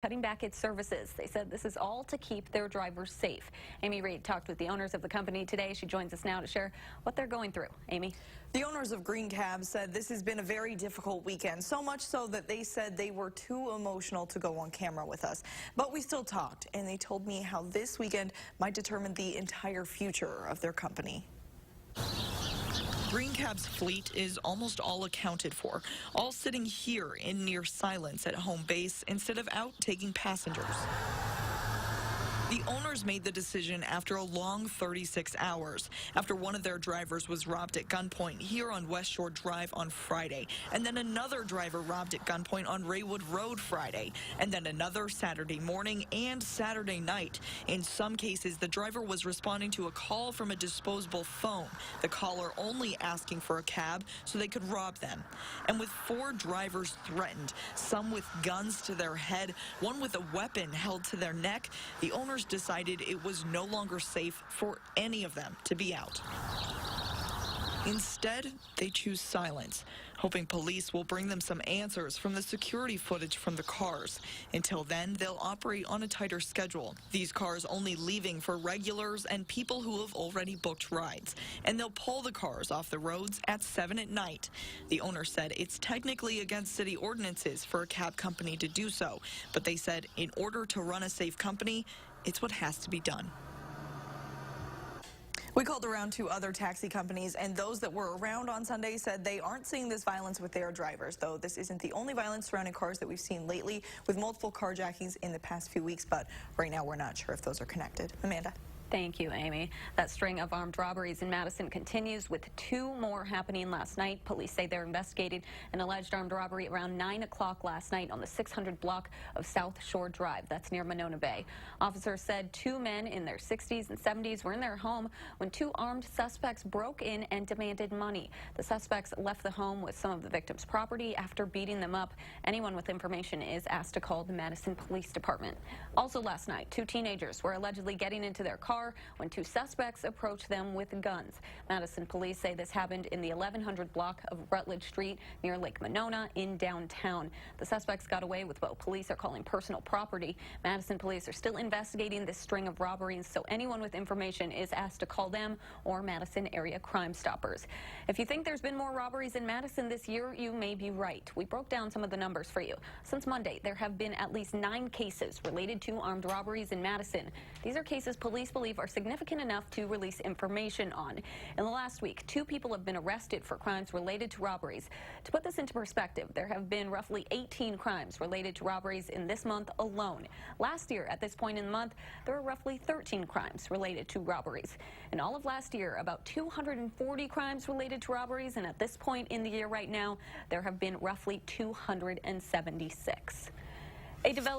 cutting back its services. They said this is all to keep their drivers safe. Amy Reed talked with the owners of the company today. She joins us now to share what they're going through. Amy? The owners of Green Cab said this has been a very difficult weekend, so much so that they said they were too emotional to go on camera with us. But we still talked, and they told me how this weekend might determine the entire future of their company. Green Cab's fleet is almost all accounted for, all sitting here in near silence at home base instead of out taking passengers. The owners made the decision after a long 36 hours, after one of their drivers was robbed at gunpoint here on West Shore Drive on Friday, and then another driver robbed at gunpoint on Raywood Road Friday, and then another Saturday morning and Saturday night. In some cases, the driver was responding to a call from a disposable phone, the caller only asking for a cab so they could rob them. And with 4 drivers threatened, some with guns to their head, one with a weapon held to their neck, the owners decided it was no longer safe for any of them to be out. Instead, they choose silence, hoping police will bring them some answers from the security footage from the cars. Until then, they'll operate on a tighter schedule. These cars only leaving for regulars and people who have already booked rides. And they'll pull the cars off the roads at 7 at night. The owner said it's technically against city ordinances for a cab company to do so, but they said in order to run a safe company, it's what has to be done. We called around to other taxi companies, and those that were around on Sunday said they aren't seeing this violence with their drivers, though this isn't the only violence surrounding cars that we've seen lately, with multiple carjackings in the past few weeks, but right now we're not sure if those are connected. Amanda? Thank you, Amy. That string of armed robberies in Madison continues, with 2 more happening last night. Police say they're investigating an alleged armed robbery around 9 o'clock last night on the 600 block of South Shore Drive. That's near Monona Bay. Officers said 2 men in their 60s and 70s were in their home when 2 armed suspects broke in and demanded money. The suspects left the home with some of the victims' property after beating them up. Anyone with information is asked to call the Madison Police Department. Also last night, 2 teenagers were allegedly getting into their car when 2 suspects approached them with guns. Madison police say this happened in the 1100 block of Rutledge Street near Lake Monona in downtown. The suspects got away with what police are calling personal property. Madison police are still investigating this string of robberies, so anyone with information is asked to call them or Madison area Crime Stoppers. If you think there's been more robberies in Madison this year, you may be right. We broke down some of the numbers for you. Since Monday, there have been at least 9 cases related to armed robberies in Madison. These are cases police believe are significant enough to release information on. In the last week, 2 people have been arrested for crimes related to robberies. To put this into perspective, there have been roughly 18 crimes related to robberies in this month alone. Last year, at this point in the month, there were roughly 13 crimes related to robberies. In all of last year, about 240 crimes related to robberies, and at this point in the year right now, there have been roughly 276. A developer